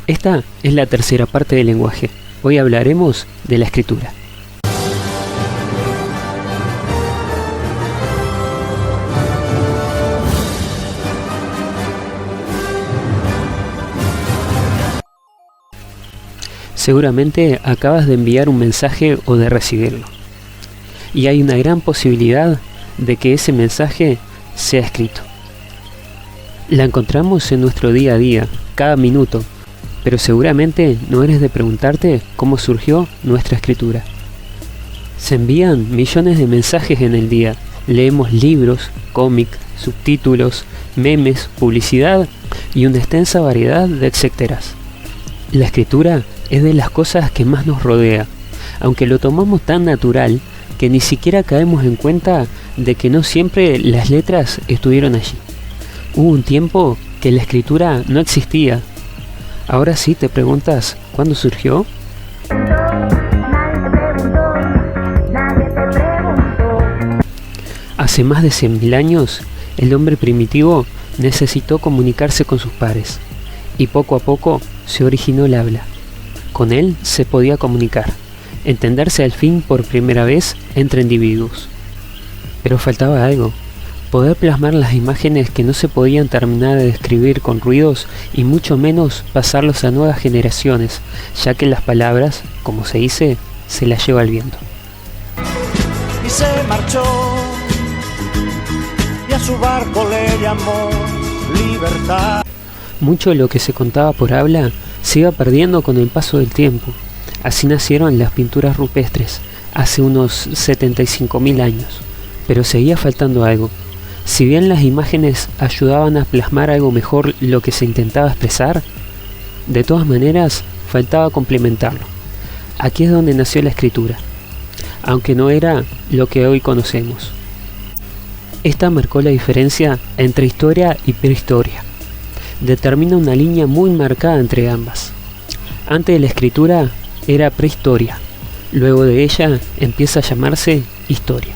Esta es la tercera parte del lenguaje. Hoy hablaremos de la escritura. Seguramente acabas de enviar un mensaje o de recibirlo. Y hay una gran posibilidad de que ese mensaje sea escrito. La encontramos en nuestro día a día, cada minuto, pero seguramente no eres de preguntarte cómo surgió nuestra escritura. Se envían millones de mensajes en el día. Leemos libros, cómics, subtítulos, memes, publicidad y una extensa variedad de etcéteras. La escritura es de las cosas que más nos rodea, aunque lo tomamos tan natural que ni siquiera caemos en cuenta de que no siempre las letras estuvieron allí. Hubo un tiempo que la escritura no existía. Ahora sí te preguntas, ¿cuándo surgió? Hace más de 100.000 años, el hombre primitivo necesitó comunicarse con sus pares, y poco a poco se originó el habla. Con él se podía comunicar, entenderse al fin por primera vez entre individuos. Pero faltaba algo, poder plasmar las imágenes que no se podían terminar de describir con ruidos y mucho menos pasarlos a nuevas generaciones, ya que las palabras, como se dice, se las lleva el viento. Y se marchó, y a su barco le llamó libertad. Mucho de lo que se contaba por habla se iba perdiendo con el paso del tiempo. Así nacieron las pinturas rupestres, hace unos 75.000 años. Pero seguía faltando algo. Si bien las imágenes ayudaban a plasmar algo mejor lo que se intentaba expresar, de todas maneras faltaba complementarlo. Aquí es donde nació la escritura, aunque no era lo que hoy conocemos. Esta marcó la diferencia entre historia y prehistoria. Determina una línea muy marcada entre ambas. Antes de la escritura era prehistoria, luego de ella empieza a llamarse historia.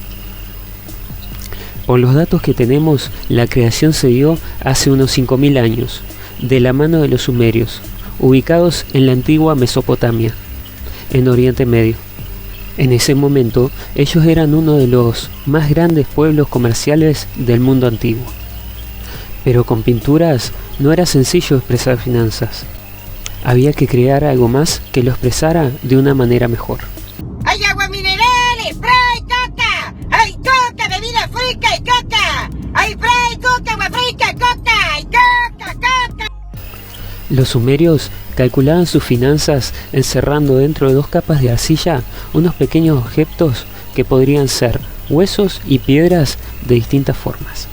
Por los datos que tenemos, la creación se dio hace unos 5.000 años, de la mano de los sumerios, ubicados en la antigua Mesopotamia, en Oriente Medio. En ese momento, ellos eran uno de los más grandes pueblos comerciales del mundo antiguo. Pero con pinturas no era sencillo expresar finanzas. Había que crear algo más que lo expresara de una manera mejor. ¡Hay agua mineral, spray, coca! ¡Hay coca, bebida fresca y coca! ¡Hay spray, coca, agua fresca, coca! ¡Hay coca, coca! Los sumerios calculaban sus finanzas encerrando dentro de 2 capas de arcilla unos pequeños objetos que podrían ser huesos y piedras de distintas formas.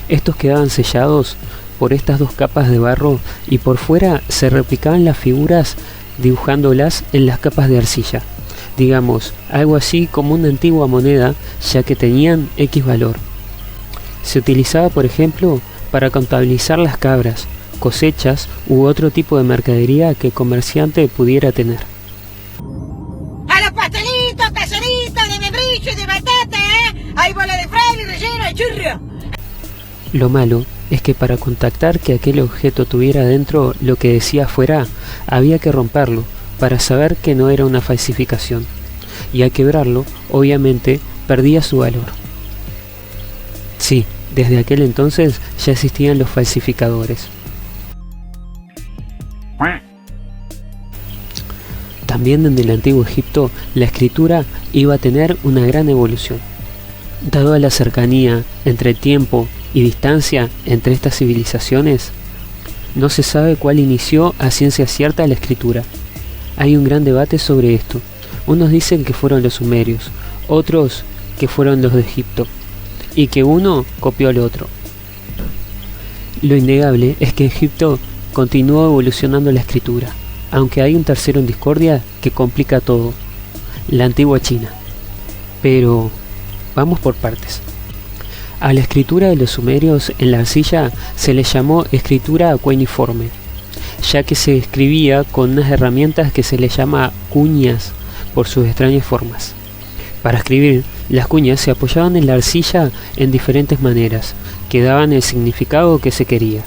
Estos quedaban sellados por estas 2 capas de barro y por fuera se replicaban las figuras dibujándolas en las capas de arcilla. Digamos, algo así como una antigua moneda, ya que tenían X valor. Se utilizaba, por ejemplo, para contabilizar las cabras, cosechas u otro tipo de mercadería que el comerciante pudiera tener. ¡A los pastelitos, caseritos de membrillo y de batata, ¡Hay bola de fraile, relleno de churro! Lo malo es que para contactar que aquel objeto tuviera dentro lo que decía afuera, había que romperlo para saber que no era una falsificación, y al quebrarlo, obviamente, perdía su valor. Sí, desde aquel entonces ya existían los falsificadores. También en el antiguo Egipto, la escritura iba a tener una gran evolución. Dado a la cercanía entre tiempo y distancia entre estas civilizaciones, no se sabe cuál inició a ciencia cierta la escritura. Hay un gran debate sobre esto. Unos dicen que fueron los sumerios, otros que fueron los de Egipto, y que uno copió al otro. Lo innegable es que Egipto continuó evolucionando la escritura, aunque hay un tercero en discordia que complica todo: la antigua China. Pero vamos por partes. A la escritura de los sumerios en la arcilla se le llamó escritura cueniforme, ya que se escribía con unas herramientas que se le llama cuñas por sus extrañas formas. Para escribir, las cuñas se apoyaban en la arcilla en diferentes maneras, que daban el significado que se quería.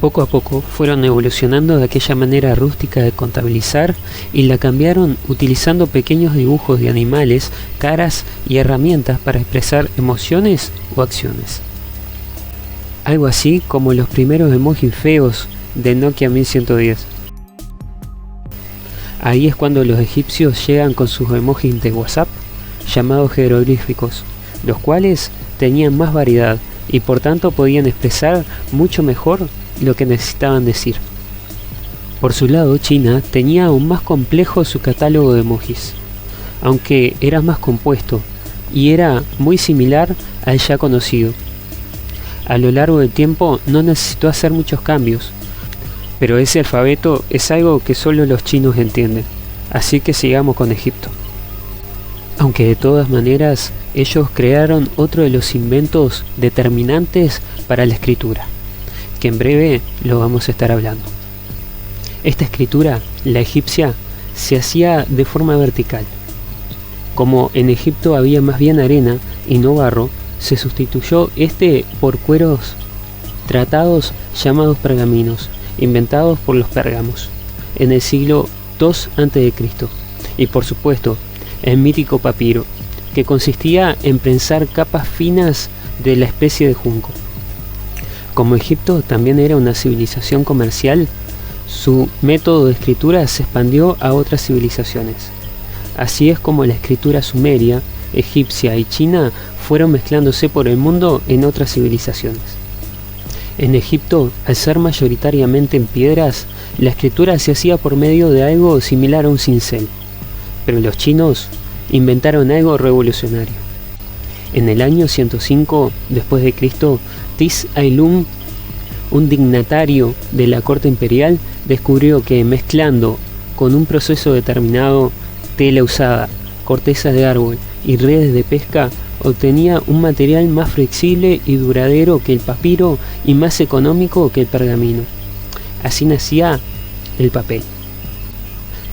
Poco a poco fueron evolucionando de aquella manera rústica de contabilizar y la cambiaron utilizando pequeños dibujos de animales, caras y herramientas para expresar emociones o acciones. Algo así como los primeros emojis feos de Nokia 1110. Ahí es cuando los egipcios llegan con sus emojis de WhatsApp, llamados jeroglíficos, los cuales tenían más variedad y por tanto podían expresar mucho mejor lo que necesitaban decir. Por su lado, China tenía aún más complejo su catálogo de emojis, aunque era más compuesto y era muy similar al ya conocido. A lo largo del tiempo no necesitó hacer muchos cambios, pero ese alfabeto es algo que solo los chinos entienden, así que sigamos con Egipto. Aunque de todas maneras ellos crearon otro de los inventos determinantes para la escritura, que en breve lo vamos a estar hablando. Esta escritura, la egipcia, se hacía de forma vertical. Como en Egipto había más bien arena y no barro, se sustituyó por cueros tratados llamados pergaminos, inventados por los pérgamos, en el siglo II a.C. y por supuesto el mítico papiro, que consistía en prensar capas finas de la especie de junco. Como Egipto también era una civilización comercial, su método de escritura se expandió a otras civilizaciones. Así es como la escritura sumeria, egipcia y china fueron mezclándose por el mundo en otras civilizaciones. En Egipto, al ser mayoritariamente en piedras, la escritura se hacía por medio de algo similar a un cincel, pero los chinos inventaron algo revolucionario. En el año 105 después de Cristo, Tis Ailum, un dignatario de la corte imperial, descubrió que mezclando con un proceso determinado tela usada, corteza de árbol y redes de pesca, obtenía un material más flexible y duradero que el papiro y más económico que el pergamino. Así nacía el papel.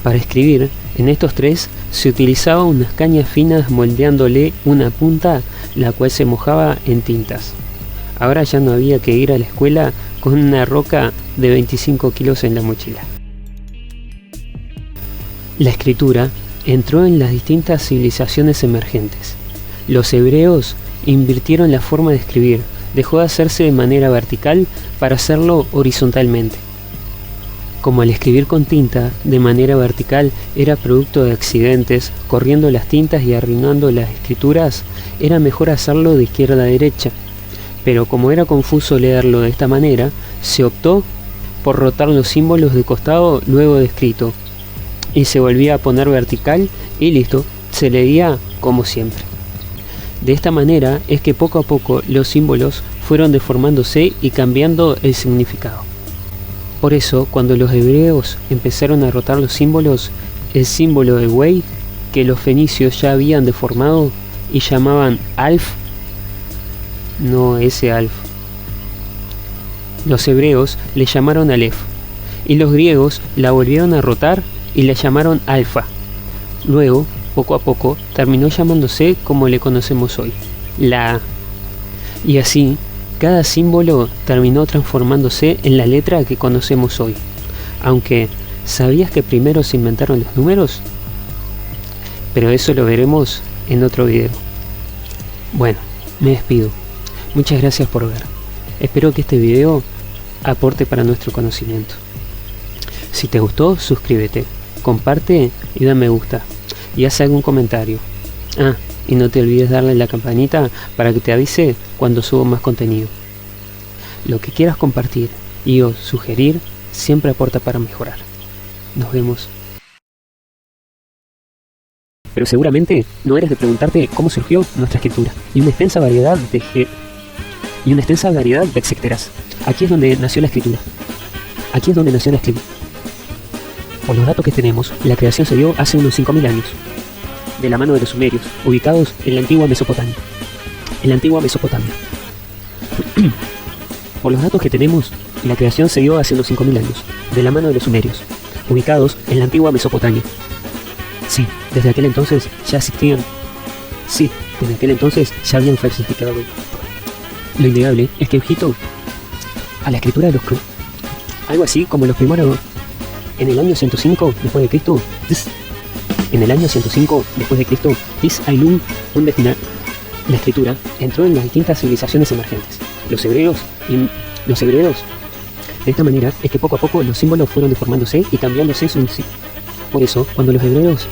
Para escribir, en estos tres se utilizaban unas cañas finas moldeándole una punta, la cual se mojaba en tintas. Ahora ya no había que ir a la escuela con una roca de 25 kilos en la mochila. La escritura entró en las distintas civilizaciones emergentes. Los hebreos invirtieron la forma de escribir, dejó de hacerse de manera vertical para hacerlo horizontalmente. Como al escribir con tinta de manera vertical era producto de accidentes, corriendo las tintas y arruinando las escrituras, era mejor hacerlo de izquierda a derecha. Pero como era confuso leerlo de esta manera, se optó por rotar los símbolos de costado luego de escrito, y se volvía a poner vertical y listo, se leía como siempre. De esta manera es que poco a poco los símbolos fueron deformándose y cambiando el significado. Por eso, cuando los hebreos empezaron a rotar los símbolos, el símbolo de Wei, que los fenicios ya habían deformado y llamaban Alf, no ese Alf, los hebreos le llamaron Aleph, y los griegos la volvieron a rotar y la llamaron Alfa. Luego, poco a poco, terminó llamándose como le conocemos hoy, la A. Y así, cada símbolo terminó transformándose en la letra que conocemos hoy. Aunque, ¿sabías que primero se inventaron los números? Pero eso lo veremos en otro video. Bueno, me despido. Muchas gracias por ver. Espero que este video aporte para nuestro conocimiento. Si te gustó, suscríbete, comparte y da me gusta. Y haz algún comentario. Y no te olvides darle a la campanita para que te avise cuando subo más contenido. Lo que quieras compartir y o sugerir siempre aporta para mejorar. Nos vemos. Pero seguramente no eres de preguntarte cómo surgió nuestra escritura y una extensa variedad de etcéteras. Aquí es donde nació la escritura. Aquí es donde nació la escritura. Por los datos que tenemos, la creación se dio hace unos 5000 años, de la mano de los sumerios, ubicados en la antigua Mesopotamia. Por los datos que tenemos, la creación se dio hace unos 5000 años, de la mano de los sumerios, ubicados en la antigua Mesopotamia. Sí, desde aquel entonces ya existían. Sí, desde aquel entonces ya habían falsificado. Lo innegable es que Egipto, a la escritura de los Algo así como los primeros, en el año 105 después de Cristo, en el año 105 después de Cristo, Ailum, la escritura entró en las distintas civilizaciones emergentes. Los hebreos, de esta manera es que poco a poco los símbolos fueron deformándose y cambiándose su. Por eso, cuando los hebreos